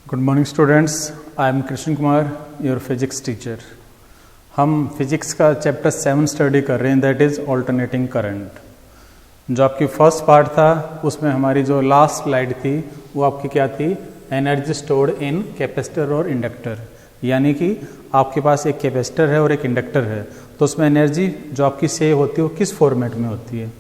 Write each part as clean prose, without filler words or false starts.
Good morning students, I am Krishna Kumar, your physics teacher. हम physics का chapter 7 study कर रहे हैं, दैट इज़ ऑल्टरनेटिंग करंट। जो आपकी फर्स्ट पार्ट था उसमें हमारी जो लास्ट स्लाइड थी वो आपकी क्या थी, एनर्जी स्टोर्ड इन कैपेसिटर और इंडक्टर। यानी कि आपके पास एक कैपेसिटर है और एक इंडक्टर है, तो उसमें एनर्जी जो आपकी सेव होती है वो किस फॉर्मेट में होती है।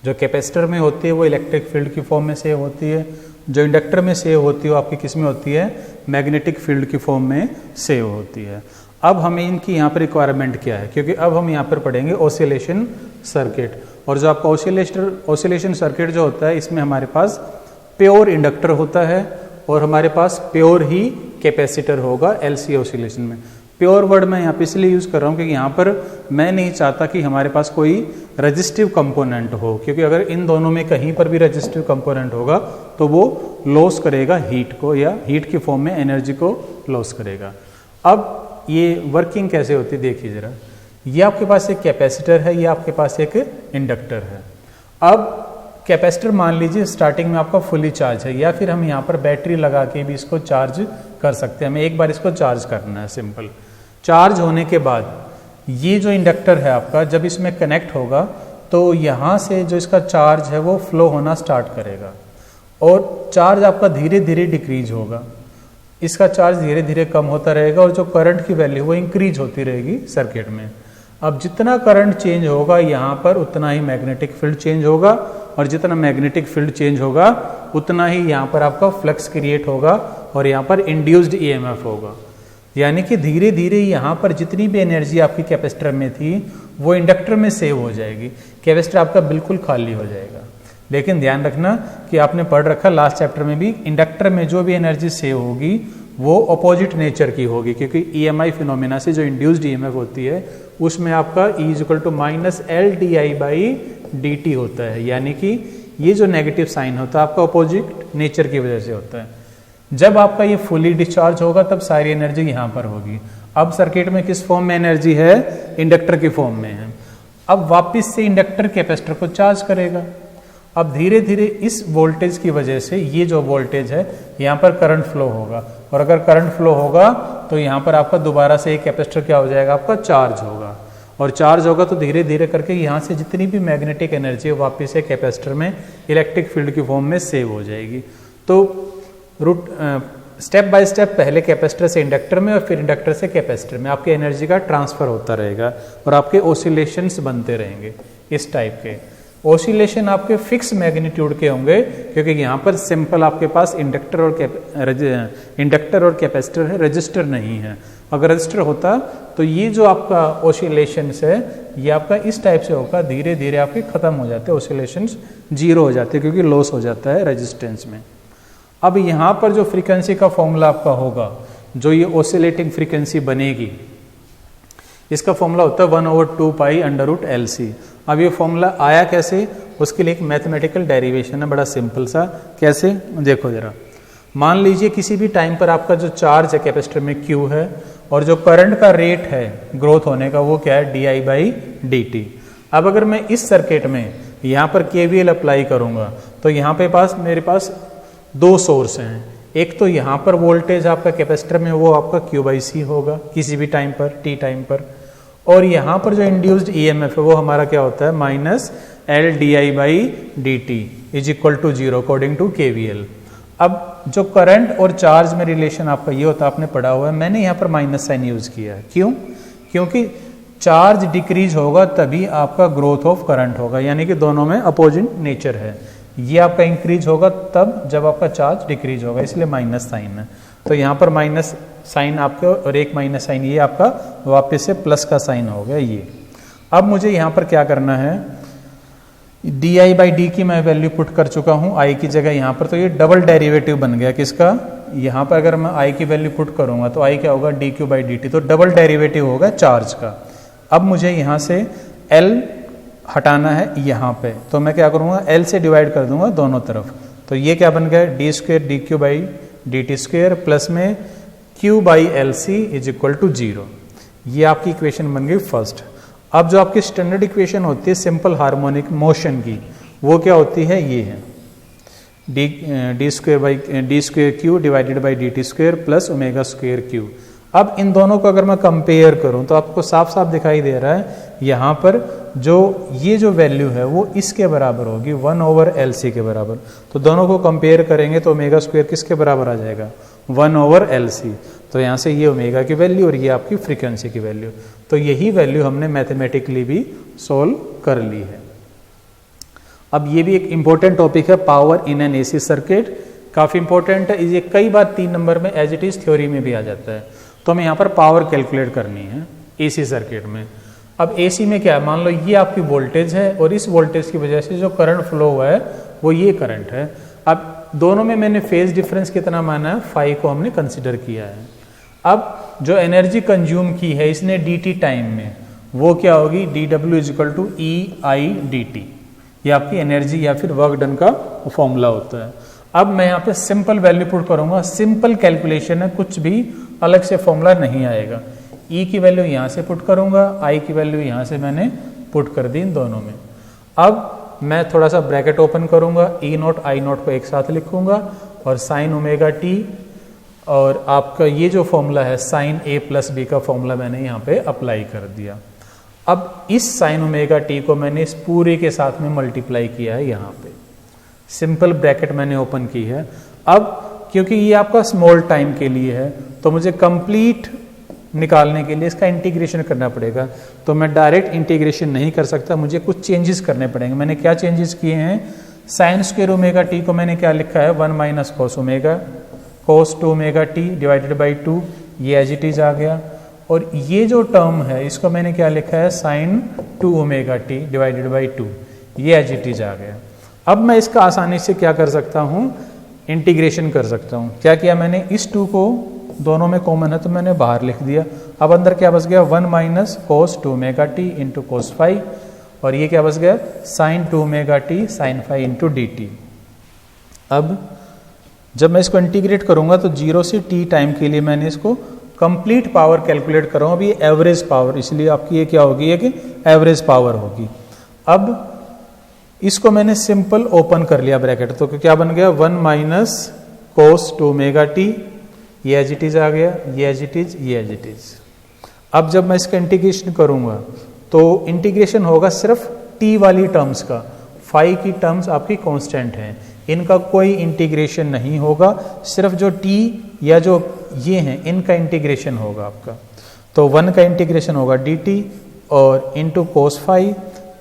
जो कैपेसिटर में होती है वो इलेक्ट्रिक फील्ड की फॉर्म में सेव होती है, जो इंडक्टर में सेव होती है वो आपकी किस में होती है, मैग्नेटिक फील्ड की फॉर्म में सेव होती है। अब हमें इनकी यहाँ पर रिक्वायरमेंट क्या है, क्योंकि अब हम यहाँ पर पढ़ेंगे ऑसिलेशन सर्किट। और जो आपका ऑसिलेशन सर्किट जो होता है, इसमें हमारे पास प्योर इंडक्टर होता है और हमारे पास प्योर ही कैपेसिटर होगा एलसी ऑसिलेशन में। प्योर वर्ड मैं यहाँ पे इसलिए यूज़ कर रहा हूँ क्योंकि यहाँ पर मैं नहीं चाहता कि हमारे पास कोई रजिस्टिव कंपोनेंट हो, क्योंकि अगर इन दोनों में कहीं पर भी रजिस्टिव कंपोनेंट होगा तो वो लॉस करेगा हीट को, या हीट की फॉर्म में एनर्जी को लॉस करेगा। अब ये वर्किंग कैसे होती है देखिए ज़रा। ये आपके पास एक कैपेसिटर है, ये आपके पास एक इंडक्टर है। अब कैपेसिटर मान लीजिए स्टार्टिंग में आपका फुली चार्ज है, या फिर हम यहाँ पर बैटरी लगा के भी इसको चार्ज कर सकते हैं। हमें एक बार इसको चार्ज करना है सिंपल। चार्ज होने के बाद ये जो इंडक्टर है आपका, जब इसमें कनेक्ट होगा तो यहाँ से जो इसका चार्ज है वो फ्लो होना स्टार्ट करेगा और चार्ज आपका धीरे धीरे डिक्रीज होगा। इसका चार्ज धीरे धीरे कम होता रहेगा और जो करंट की वैल्यू वो इंक्रीज होती रहेगी सर्किट में। अब जितना करंट चेंज होगा यहाँ पर उतना ही मैग्नेटिक फील्ड चेंज होगा, और जितना मैग्नेटिक फील्ड चेंज होगा उतना ही यहाँ पर आपका फ्लक्स क्रिएट होगा और यहाँ पर इंड्यूस्ड ईएमएफ होगा। यानी कि धीरे धीरे यहाँ पर जितनी भी एनर्जी आपकी कैपेसिटर में थी वो इंडक्टर में सेव हो जाएगी। कैपेसिटर आपका बिल्कुल खाली हो जाएगा। लेकिन ध्यान रखना कि आपने पढ़ रखा लास्ट चैप्टर में भी, इंडक्टर में जो भी एनर्जी सेव होगी वो अपोजिट नेचर की होगी, क्योंकि ईएमआई फिनोमेना से जो इंड्यूस्ड ईएमएफ होती है उसमें आपका E = -LdI/dt होता है। यानी कि ये जो नेगेटिव साइन होता है आपका अपोजिट नेचर की वजह से होता है। जब आपका ये फुली डिस्चार्ज होगा तब सारी एनर्जी यहाँ पर होगी। अब सर्किट में किस फॉर्म में एनर्जी है, इंडक्टर की फॉर्म में है। अब वापस से इंडक्टर कैपेसिटर को चार्ज करेगा। अब धीरे धीरे इस वोल्टेज की वजह से ये जो वोल्टेज है यहाँ पर करंट फ्लो होगा, और अगर करंट फ्लो होगा तो यहाँ पर आपका दोबारा से एक कैपेसिटर क्या हो जाएगा, आपका चार्ज होगा। और चार्ज होगा तो धीरे धीरे करके यहाँ से जितनी भी मैग्नेटिक एनर्जी है वापस से कैपेसिटर में इलेक्ट्रिक फील्ड की फॉर्म में सेव हो जाएगी। तो स्टेप बाय स्टेप पहले कैपेसिटर से इंडक्टर में और फिर इंडक्टर से कैपेसिटर में आपकी एनर्जी का ट्रांसफर होता रहेगा और आपके ओसिलेशंस बनते रहेंगे। इस टाइप के ओसिलेशन आपके फिक्स मैग्नीट्यूड के होंगे, क्योंकि यहाँ पर सिंपल आपके पास इंडक्टर और कैपेसिटर है, रजिस्टर नहीं है। अगर रजिस्टर होता तो ये जो आपका ओसिलेशंस है ये आपका इस टाइप से होगा, धीरे धीरे आपके खत्म हो जाते हैं, ओसिलेशंस जीरो हो जाते हैं क्योंकि लॉस हो जाता है रेजिस्टेंस में। अब यहाँ पर जो फ्रीक्वेंसी का फॉर्मूला आपका होगा, जो ये ओसिलेटिंग फ्रीक्वेंसी बनेगी, इसका फॉर्मूला होता है 1/2π√LC। अब ये फॉर्मूला आया कैसे, उसके लिए एक मैथमेटिकल डेरिवेशन है, बड़ा सिंपल सा। कैसे देखो जरा। मान लीजिए किसी भी टाइम पर आपका जो चार्ज है कैपेसिटर में Q है, और जो करंट का रेट है ग्रोथ होने का वो क्या है, dI/dt। अब अगर मैं इस सर्किट में यहाँ पर KVL अप्लाई करूँगा तो यहाँ पे मेरे पास दो सोर्स हैं। एक तो यहाँ पर वोल्टेज आपका कैपेसिटर में वो आपका Q/C होगा किसी भी टाइम पर, t टाइम पर, और यहाँ पर जो इंड्यूस्ड ईएमएफ है वो हमारा क्या होता है, -LdI/dt = 0 अकॉर्डिंग टू KVL। अब जो करंट और चार्ज में रिलेशन आपका ये होता है, आपने पढ़ा हुआ है, मैंने यहाँ पर माइनस साइन यूज किया है। क्यों? क्योंकि चार्ज डिक्रीज होगा तभी आपका ग्रोथ ऑफ करंट होगा, यानी कि दोनों में अपोजिट नेचर है। ये आपका इंक्रीज होगा तब जब आपका चार्ज डिक्रीज होगा, इसलिए माइनस साइन है। तो यहाँ पर माइनस साइन आपके और एक माइनस साइन, ये आपका वापस से प्लस का साइन हो गया ये। अब मुझे यहाँ पर क्या करना है, dI/d की मैं वैल्यू पुट कर चुका हूँ I की जगह यहाँ पर, तो ये डबल डेरिवेटिव बन गया किसका, यहाँ पर अगर मैं I की वैल्यू पुट करूँगा तो I क्या होगा, dQ/dt, तो डबल डेरिवेटिव होगा चार्ज का। अब मुझे यहाँ से L हटाना है यहाँ पे, तो मैं क्या करूँगा, L से डिवाइड कर दूंगा दोनों तरफ। तो ये क्या बन गया, d² dQ/dt² प्लस में Q/LC = 0। ये आपकी इक्वेशन बन गई फर्स्ट। अब जो आपकी स्टैंडर्ड इक्वेशन होती है सिंपल हार्मोनिक मोशन की, वो क्या होती है, ये है D square Q divided by D T square plus omega square Q. अब इन दोनों को अगर मैं कंपेयर करूं तो आपको साफ साफ दिखाई दे रहा है यहाँ पर ये जो वैल्यू है वो इसके बराबर होगी 1/LC के बराबर। तो दोनों को कंपेयर करेंगे तो ओमेगा स्क्वेयर किसके बराबर आ जाएगा 1/LC। तो यहाँ से ये ओमेगा की वैल्यू और ये आपकी फ्रीक्वेंसी की वैल्यू। तो यही वैल्यू हमने मैथमेटिकली भी सोल्व कर ली है। अब ये भी एक इंपॉर्टेंट टॉपिक है, power in an AC circuit, काफी इंपॉर्टेंट है। ये कई बार 3 नंबर में एज इट इज थ्योरी में भी आ जाता है। तो हमें यहाँ पर पावर कैलकुलेट करनी है एसी सर्किट में। अब एसी में क्या है, मान लो ये आपकी वोल्टेज है और इस वोल्टेज की वजह से जो करंट फ्लो हुआ है वो ये करंट है। अब दोनों में मैंने फेज डिफरेंस कितना माना है, फाई को हमने कंसिडर किया है। अब जो एनर्जी कंज्यूम की है इसने dt टाइम में, वो क्या होगी, dW = EI/dt। ये आपकी एनर्जी या फिर वर्क डन का फॉर्मूला होता है। अब मैं यहाँ पे सिंपल वैल्यू पुट करूंगा, सिंपल कैलकुलेशन है, कुछ भी अलग से फॉर्मूला नहीं आएगा। E की वैल्यू यहाँ से पुट करूंगा, I की वैल्यू यहाँ से मैंने पुट कर दी इन दोनों में। अब मैं थोड़ा सा ब्रैकेट ओपन करूंगा, E0 I0 को एक साथ लिखूंगा और साइन ओमेगा t, और आपका ये जो फॉर्मूला है साइन A + B का फॉर्मूला मैंने यहाँ पे अप्लाई कर दिया। अब इस साइन ओमेगा t को मैंने इस पूरे के साथ में मल्टीप्लाई किया है यहाँ पे, सिंपल ब्रैकेट मैंने ओपन की है। अब क्योंकि ये आपका स्मॉल टाइम के लिए है तो मुझे कंप्लीट निकालने के लिए इसका इंटीग्रेशन करना पड़ेगा। तो मैं डायरेक्ट इंटीग्रेशन नहीं कर सकता, मुझे कुछ चेंजेस करने पड़ेंगे। मैंने क्या चेंजेस किए हैं, साइन स्क्वायर ओमेगा t को मैंने क्या लिखा है 1 - cos omega, cos 2 omega t divided by 2, ये एज इट इज आ गया। और ये जो टर्म है इसको मैंने क्या लिखा है sine 2 omega t divided by 2, ये एज इट इज आ गया। अब मैं इसका आसानी से क्या कर सकता हूँ, इंटीग्रेशन कर सकता हूँ। क्या किया मैंने, इस 2 को दोनों में कॉमन है तो मैंने बाहर लिख दिया। अब अंदर क्या बच गया 1 - cos 2 omega t into cos phi, और ये क्या बच गया sine 2 omega t sine phi into dt। अब जब मैं इसको इंटीग्रेट करूंगा तो 0 से t टाइम के लिए मैंने इसको कंप्लीट पावर कैलकुलेट करूंगा। अभी एवरेज पावर, इसलिए आपकी ये क्या होगी, एक एवरेज पावर होगी। अब इसको मैंने सिंपल ओपन कर लिया ब्रैकेट, तो क्या बन गया 1 - cos 2 ओमेगा t, ये एज इट इज आ गया, ये एज इट इज, ये एज इट इज। अब जब मैं इसका इंटीग्रेशन करूंगा तो इंटीग्रेशन होगा सिर्फ t वाली टर्म्स का, फाई की टर्म्स आपकी कांस्टेंट हैं, इनका कोई इंटीग्रेशन नहीं होगा, सिर्फ जो t या जो ये हैं इनका इंटीग्रेशन होगा आपका। तो 1 का इंटीग्रेशन होगा dt और इंटू cos phi,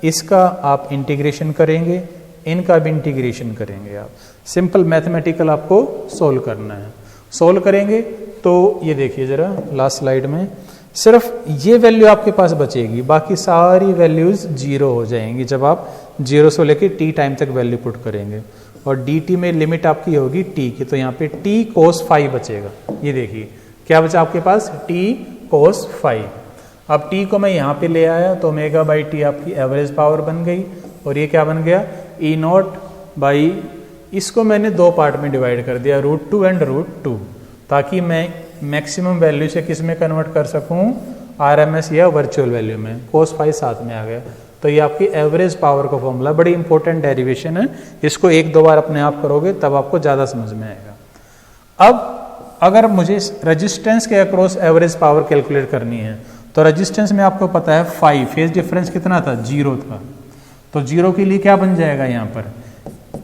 इसका आप इंटीग्रेशन करेंगे, इनका भी इंटीग्रेशन करेंगे आप। सिंपल मैथमेटिकल आपको सोल्व करना है। सोल्व करेंगे तो ये देखिए जरा लास्ट स्लाइड में, सिर्फ ये वैल्यू आपके पास बचेगी, बाकी सारी वैल्यूज 0 हो जाएंगी जब आप 0 से लेके t टाइम तक वैल्यू पुट करेंगे। और dt में लिमिट आपकी होगी t की, तो यहाँ पे t cos phi बचेगा। ये देखिए क्या बचा आपके पास, t cos phi। अब t को मैं यहाँ पे ले आया तो ओमेगा बाई टी आपकी एवरेज पावर बन गई, और ये क्या बन गया E0 बाई, इसको मैंने 2 पार्ट में डिवाइड कर दिया, √2 एंड √2, ताकि मैं मैक्सिमम वैल्यू से किस में कन्वर्ट कर सकूं, RMS या वर्चुअल वैल्यू में। cos phi साथ में आ गया, तो ये आपकी एवरेज पावर का फॉर्मूला, बड़ी इंपॉर्टेंट डेरिवेशन है, इसको 1-2 बार अपने आप करोगे तब आपको ज़्यादा समझ में आएगा। अब अगर मुझे रेजिस्टेंस के अक्रॉस एवरेज पावर कैलकुलेट करनी है तो रेजिस्टेंस में आपको पता है फाई, फेज डिफरेंस कितना था 0 था, तो 0 के लिए क्या बन जाएगा, यहाँ पर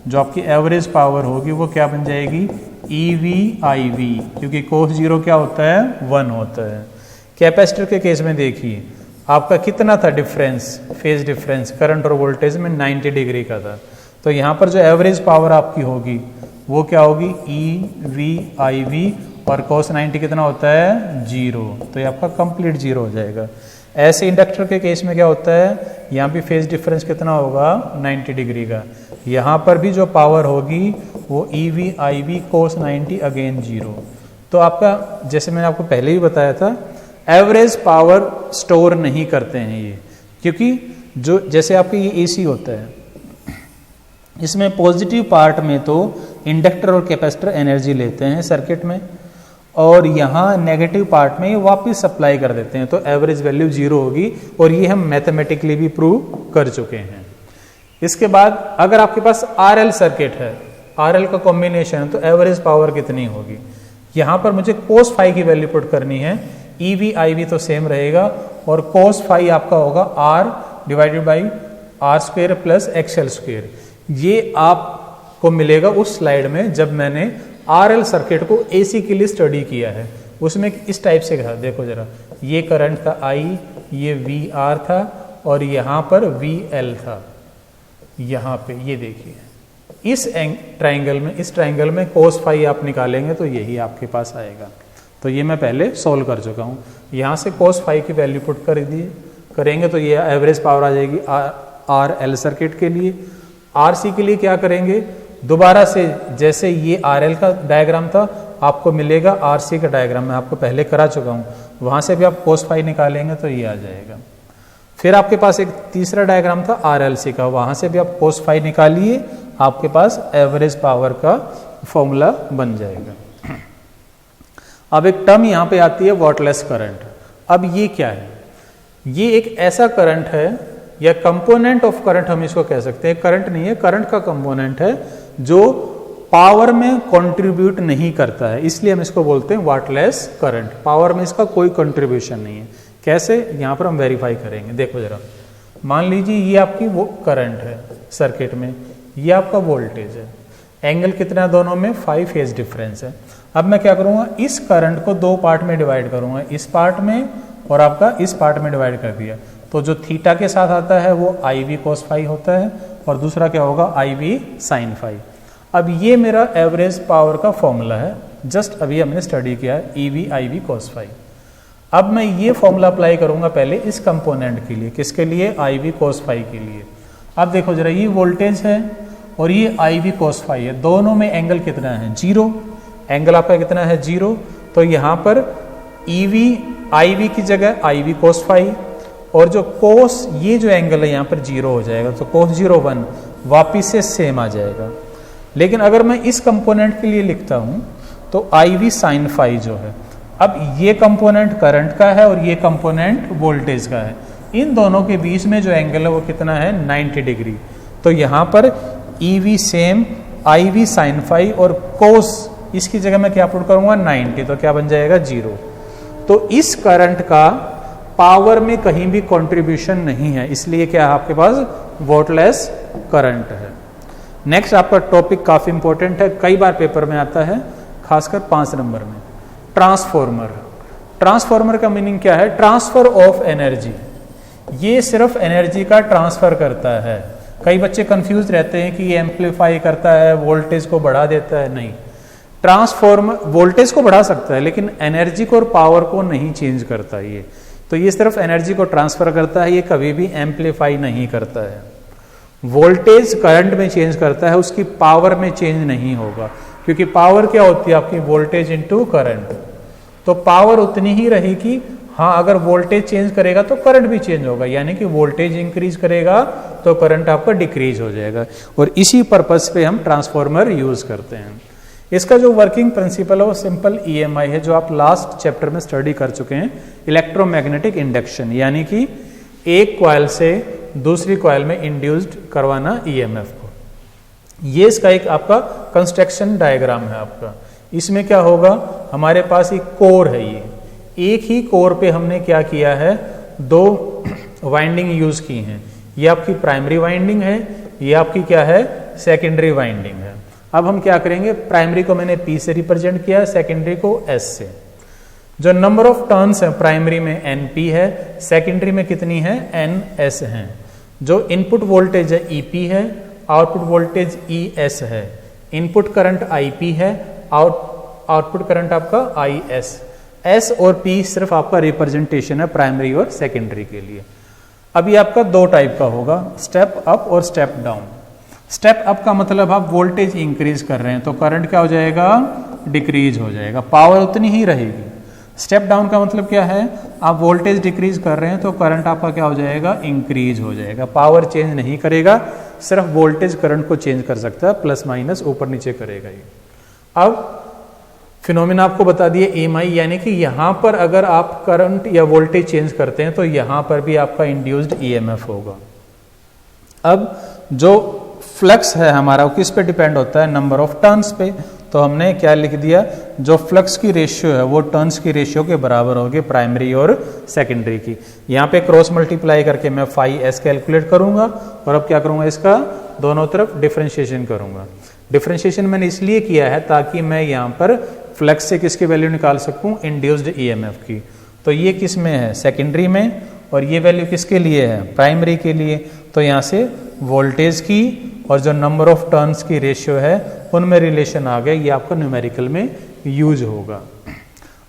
जो आपकी एवरेज पावर होगी वो क्या बन जाएगी EV/IV, क्योंकि cos 0 क्या होता है 1 होता है। कैपेसिटर के केस में देखिए आपका कितना था डिफरेंस, फेज डिफरेंस करंट और वोल्टेज में 90 डिग्री का था, तो यहाँ पर जो एवरेज पावर आपकी होगी वो क्या होगी EV/IV, और cos 90 कितना होता है 0, तो ये आपका कंप्लीट 0 हो जाएगा। ऐसे इंडक्टर के केस में क्या होता है, यहाँ भी फेज डिफरेंस कितना होगा 90 डिग्री का, यहाँ पर भी जो पावर होगी वो EV/IV cos 90 अगेन 0। तो आपका, जैसे मैंने आपको पहले ही बताया था, एवरेज पावर स्टोर नहीं करते हैं ये, क्योंकि जो जैसे आपके ये AC होता है, इसमें पॉजिटिव पार्ट में तो इंडक्टर और कैपेसिटर एनर्जी लेते हैं सर्किट में, और यहाँ नेगेटिव पार्ट में ये वापस सप्लाई कर देते हैं, तो एवरेज वैल्यू 0 होगी, और ये हम मैथमेटिकली भी प्रूव कर चुके हैं। इसके बाद अगर आपके पास RL सर्किट है RL का कॉम्बिनेशन है, तो एवरेज पावर कितनी होगी। यहाँ पर मुझे cos फाई की वैल्यू पुट करनी है, EV IV तो सेम रहेगा और cos फाई आपका होगा R divided by R square plus XL square. ये आपको मिलेगा उस स्लाइड में जब मैंने RL सर्किट को AC के लिए स्टडी किया है, उसमें इस टाइप से था। देखो जरा, ये करंट था I, ये VR था और यहाँ पर VL था। यहाँ पे ये देखिए, इस ट्राइंगल में cos फाई आप निकालेंगे तो यही आपके पास आएगा। तो ये मैं पहले सॉल्व कर चुका हूँ। यहाँ से cos फाई की वैल्यू पुट कर दिए करेंगे तो ये एवरेज पावर आ जाएगी RL सर्किट के लिए। RC के लिए क्या करेंगे, दोबारा से जैसे ये RL का डायग्राम था आपको मिलेगा RC का डायग्राम, मैं आपको पहले करा चुका हूँ, वहाँ से भी आप cos फाई निकालेंगे तो ये आ जाएगा। फिर आपके पास एक तीसरा डायग्राम था RLC का, वहाँ से भी आप cos फाई निकालिए, आपके पास एवरेज पावर का फॉर्मूला बन जाएगा। अब एक टर्म यहाँ पे आती है वॉटलेस करंट। अब ये क्या है, ये एक ऐसा करंट है या कंपोनेंट ऑफ करंट हम इसको कह सकते हैं, करंट नहीं है, करंट का कंपोनेंट है जो पावर में कंट्रीब्यूट नहीं करता है, इसलिए हम इसको बोलते हैं वॉटलेस करंट। पावर में इसका कोई कंट्रीब्यूशन नहीं है। कैसे, यहाँ पर हम वेरीफाई करेंगे। देखो जरा, मान लीजिए ये आपकी वो करंट है सर्किट में, ये आपका वोल्टेज है, एंगल कितना है दोनों में, 5 फेज डिफरेंस है। अब मैं क्या करूँगा, इस करंट को दो पार्ट में डिवाइड करूँगा, इस पार्ट में और आपका इस पार्ट में डिवाइड कर दिया, तो जो थीटा के साथ आता है वो IV cos फाई होता है और दूसरा क्या होगा, IV sin फाई। अब ये मेरा एवरेज पावर का फॉर्मूला है, जस्ट अभी हमने स्टडी किया है, EV IV cos फाई। अब मैं ये फॉर्मूला अप्लाई करूंगा पहले इस कंपोनेंट के लिए, किसके लिए, IV cos फाई के लिए। अब देखो जरा, ये वोल्टेज है और ये IV cos फाई है, दोनों में एंगल कितना है, 0। एंगल आपका कितना है, 0। तो यहाँ पर IV की जगह IV cos फाई और जो cos, ये जो एंगल है यहाँ पर 0 हो जाएगा, तो cos 0 1 वापिस से सेम आ जाएगा। लेकिन अगर मैं इस कंपोनेंट के लिए लिखता हूँ तो IV sin फाई जो है, अब ये कंपोनेंट करंट का है और ये कंपोनेंट वोल्टेज का है, इन दोनों के बीच में जो एंगल है वो कितना है, 90 डिग्री। तो यहाँ पर EV same, IV sin phi और cos, इसकी जगह मैं क्या पुट करूँगा, 90, तो क्या बन जाएगा, 0। तो इस करंट का पावर में कहीं भी कंट्रीब्यूशन नहीं है, इसलिए क्या है आपके पास वोल्टलेस करंट है। नेक्स्ट आपका टॉपिक काफी इंपॉर्टेंट है, कई बार पेपर में आता है, खासकर 5 नंबर में, ट्रांसफॉर्मर। ट्रांसफॉर्मर का मीनिंग क्या है, ट्रांसफर ऑफ एनर्जी। ये सिर्फ एनर्जी का ट्रांसफर करता है। कई बच्चे कंफ्यूज रहते हैं कि ये एम्पलीफाई करता है, वोल्टेज को बढ़ा देता है, नहीं। ट्रांसफॉर्मर वोल्टेज को बढ़ा सकता है लेकिन एनर्जी को और पावर को नहीं चेंज करता ये। तो ये सिर्फ एनर्जी को ट्रांसफर करता है, ये कभी भी एम्पलीफाई नहीं करता है। वोल्टेज करंट में चेंज करता है, उसकी पावर में चेंज नहीं होगा, क्योंकि पावर क्या होती है आपकी, वोल्टेज इनटू करंट। तो पावर उतनी ही रहेगी, हाँ अगर वोल्टेज चेंज करेगा तो करंट भी चेंज होगा, यानी कि वोल्टेज इंक्रीज करेगा तो करंट आपका डिक्रीज हो जाएगा। और इसी पर्पस पे हम ट्रांसफॉर्मर यूज करते हैं। इसका जो वर्किंग प्रिंसिपल है वो सिंपल EMI है, जो आप लास्ट चैप्टर में स्टडी कर चुके हैं, इलेक्ट्रोमैग्नेटिक इंडक्शन, यानी कि एक कॉइल से दूसरी कॉइल में इंड्यूस्ड करवाना EMF को। ये इसका एक आपका कंस्ट्रक्शन डायग्राम है आपका। इसमें क्या होगा, हमारे पास एक कोर है, ये एक ही कोर पे हमने क्या किया है, 2 वाइंडिंग यूज की हैं। ये आपकी प्राइमरी वाइंडिंग है, ये आपकी क्या है, सेकेंडरी वाइंडिंग है। अब हम क्या करेंगे, प्राइमरी को मैंने P से रिप्रेजेंट किया है, सेकेंडरी को S से। जो नंबर ऑफ टर्न्स है प्राइमरी में NP है, सेकेंडरी में कितनी है, NS है। जो इनपुट वोल्टेज है EP है, आउटपुट वोल्टेज ES है। इनपुट करंट IP है, आउटपुट करंट आपका IS। S और P सिर्फ आपका रिप्रेजेंटेशन है प्राइमरी और सेकेंडरी के लिए। अभी आपका 2 टाइप का होगा, स्टेप अप और स्टेप डाउन। स्टेप अप का मतलब आप वोल्टेज इंक्रीज कर रहे हैं तो करंट क्या हो जाएगा, डिक्रीज हो जाएगा, पावर उतनी ही रहेगी। स्टेप डाउन का मतलब क्या है, आप वोल्टेज डिक्रीज कर रहे हैं तो करंट आपका क्या हो जाएगा, इंक्रीज हो जाएगा, पावर चेंज नहीं करेगा, सिर्फ वोल्टेज करंट को चेंज कर सकता है, प्लस माइनस ऊपर नीचे करेगा ये। अब फिनोमेना आपको बता दिए EMI, यानी कि यहां पर अगर आप करंट या वोल्टेज चेंज करते हैं तो यहां पर भी आपका इंड्यूस्ड EMF होगा। अब जो फ्लक्स है हमारा वो किस पे डिपेंड होता है, नंबर ऑफ टर्न्स पे। तो हमने क्या लिख दिया, जो फ्लक्स की रेशियो है वो टर्न्स की रेशियो के बराबर होगी प्राइमरी और सेकेंडरी की। यहाँ पे क्रॉस मल्टीप्लाई करके मैं फाई एस कैलकुलेट करूंगा और अब क्या करूंगा, इसका दोनों तरफ डिफरेंशिएशन करूंगा। डिफरेंशिएशन मैंने इसलिए किया है ताकि मैं यहाँ पर फ्लक्स से किसकी वैल्यू निकाल सकूं, इंड्यूस्ड ईएमएफ की। तो ये किस में है, सेकेंडरी में, और ये वैल्यू किसके लिए है, प्राइमरी के लिए। तो यहाँ से वोल्टेज की और जो नंबर ऑफ टर्न्स की रेशियो है उनमें रिलेशन आ गया, ये आपका न्यूमेरिकल में यूज होगा।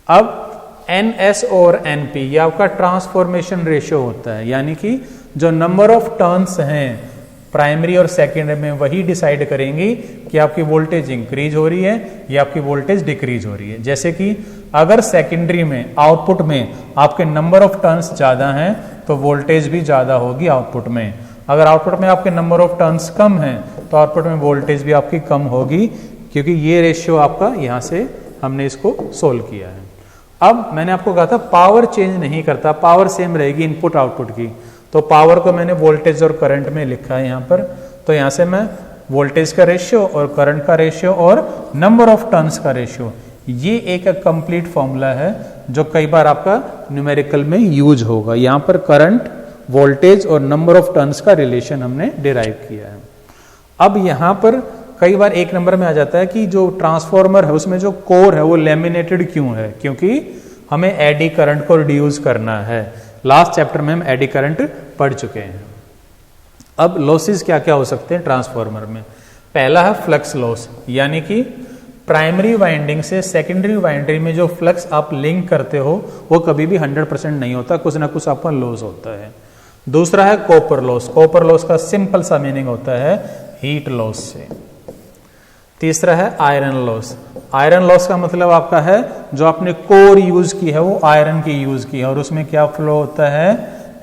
अब NS और NP ये आपका ट्रांसफॉर्मेशन रेशियो होता है, यानी कि जो नंबर ऑफ टर्न्स हैं प्राइमरी और सेकेंडरी में वही डिसाइड करेंगी कि आपकी वोल्टेज इंक्रीज हो रही है या आपकी वोल्टेज डिक्रीज हो रही है। जैसे कि अगर सेकेंडरी में आउटपुट में आपके नंबर ऑफ टर्न्स ज्यादा हैं तो वोल्टेज भी ज्यादा होगी आउटपुट में। अगर आउटपुट में आपके नंबर ऑफ टर्न्स कम हैं तो आउटपुट में वोल्टेज भी आपकी कम होगी, क्योंकि ये रेशियो आपका यहाँ से हमने इसको सोल्व किया है। अब मैंने आपको कहा था पावर चेंज नहीं करता, पावर सेम रहेगी इनपुट आउटपुट की। तो पावर को मैंने वोल्टेज और करंट में लिखा है यहाँ पर। तो यहाँ से मैं वोल्टेज का रेशियो और करंट का रेशियो और नंबर ऑफ टर्न्स का रेशियो, ये एक कंप्लीट फॉर्मूला है जो कई बार आपका न्यूमेरिकल में यूज होगा। यहाँ पर करंट, वोल्टेज और नंबर ऑफ टर्न्स का रिलेशन हमने डिराइव किया है। अब यहाँ पर कई बार एक नंबर में आ जाता है कि जो ट्रांसफॉर्मर है उसमें जो कोर है वो लैमिनेटेड क्यों है, क्योंकि हमें एडी करंट को रिड्यूस करना है। लास्ट चैप्टर में हम एडी करंट पढ़ चुके हैं। अब लॉसेस क्या क्या हो सकते हैं ट्रांसफॉर्मर में। पहला है फ्लक्स लॉस, यानी कि प्राइमरी वाइंडिंग से सेकेंडरी वाइंडिंग में जो फ्लक्स आप लिंक करते हो वो कभी भी 100% नहीं होता, कुछ ना कुछ आपका लॉस होता है। दूसरा है कॉपर लॉस। कॉपर लॉस का सिंपल सा मीनिंग होता है हीट लॉस से। तीसरा है आयरन लॉस। आयरन लॉस का मतलब आपका है जो आपने कोर यूज की है वो आयरन की यूज की है और उसमें क्या फ्लो होता है,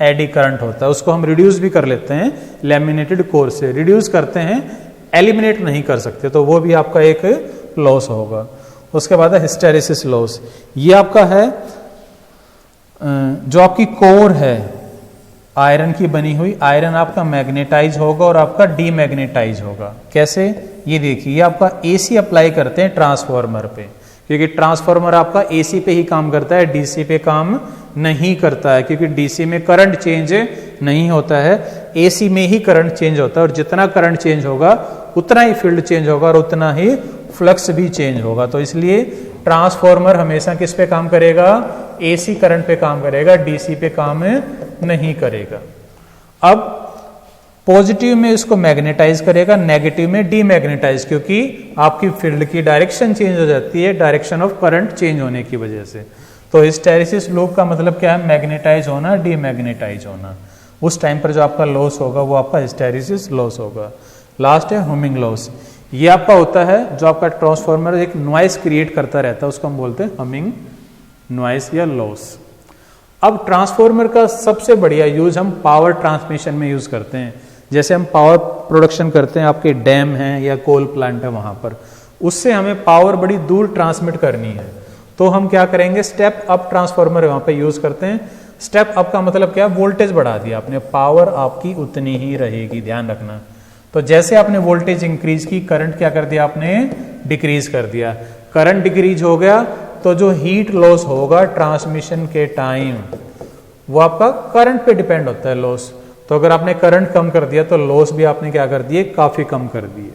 एडी करंट होता है। उसको हम रिड्यूस भी कर लेते हैं लैमिनेटेड कोर से, रिड्यूस करते हैं, एलिमिनेट नहीं कर सकते, तो वो भी आपका एक लॉस होगा। उसके बाद है हिस्टेरेसिस लॉस। ये आपका है जो आपकी कोर है आयरन की बनी हुई, आयरन आपका मैग्नेटाइज होगा और आपका डीमैग्नेटाइज होगा। कैसे, ये देखिए, ये आपका एसी अप्लाई करते हैं ट्रांसफार्मर पे, क्योंकि ट्रांसफार्मर आपका एसी पे ही काम करता है, डीसी पे काम नहीं करता है, क्योंकि डीसी में करंट चेंज नहीं होता है, एसी में ही करंट चेंज होता है। और जितना करंट चेंज होगा उतना ही फील्ड चेंज होगा और उतना ही फ्लक्स भी चेंज होगा। तो इसलिए ट्रांसफार्मर हमेशा किस पे काम करेगा, एसी करंट पे काम करेगा, डीसी पे काम नहीं करेगा। अब पॉजिटिव में इसको मैग्नेटाइज करेगा, नेगेटिव में डीमैग्नेटाइज, क्योंकि आपकी फील्ड की डायरेक्शन चेंज हो जाती है डायरेक्शन ऑफ करंट चेंज होने की वजह से। तो हिस्टेरेसिस लूप का मतलब क्या है, मैग्नेटाइज होना, डीमैग्नेटाइज होना। उस टाइम पर जो आपका लॉस होगा वो आपका हिस्टेरेसिस लॉस होगा। लास्ट है हमिंग लॉस। ये आपका होता है जो आपका ट्रांसफार्मर एक नॉइस क्रिएट करता रहता है, उसको हम बोलते हैं हमिंग नॉइस या लॉस। अब ट्रांसफार्मर का सबसे बढ़िया यूज हम पावर ट्रांसमिशन में यूज करते हैं। जैसे हम पावर प्रोडक्शन करते हैं, आपके डैम है या कोल प्लांट है, वहां पर उससे हमें पावर बड़ी दूर ट्रांसमिट करनी है, तो हम क्या करेंगे, स्टेप अप ट्रांसफार्मर वहां पे यूज करते हैं। स्टेप अप का मतलब क्या, वोल्टेज बढ़ा दिया आपने, पावर आपकी उतनी ही रहेगी, ध्यान रखना। तो जैसे आपने वोल्टेज इंक्रीज की, करंट क्या कर दिया आपने, डिक्रीज कर दिया। करंट डिक्रीज हो गया तो जो हीट लॉस होगा ट्रांसमिशन के टाइम वो आपका करंट पे डिपेंड होता है लॉस। तो अगर आपने करंट कम कर दिया तो लॉस भी आपने क्या कर दिए, काफी कम कर दिए।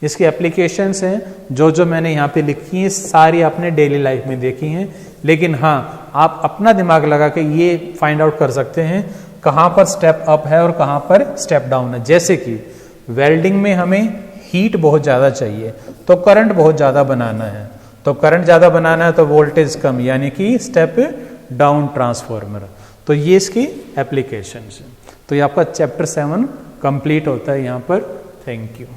इसकी एप्लीकेशंस हैं जो मैंने यहाँ पे लिखी हैं, सारी आपने डेली लाइफ में देखी हैं। लेकिन हाँ, आप अपना दिमाग लगा के ये फाइंड आउट कर सकते हैं कहाँ पर स्टेप अप है और कहाँ पर स्टेप डाउन है। जैसे कि वेल्डिंग में हमें हीट बहुत ज़्यादा चाहिए तो करंट बहुत ज़्यादा बनाना है, तो करंट ज़्यादा बनाना है तो वोल्टेज कम, यानी कि स्टेप डाउन ट्रांसफार्मर। तो ये इसकी एप्लीकेशन है। तो ये आपका चैप्टर 7 कंप्लीट होता है यहाँ पर। Thank you.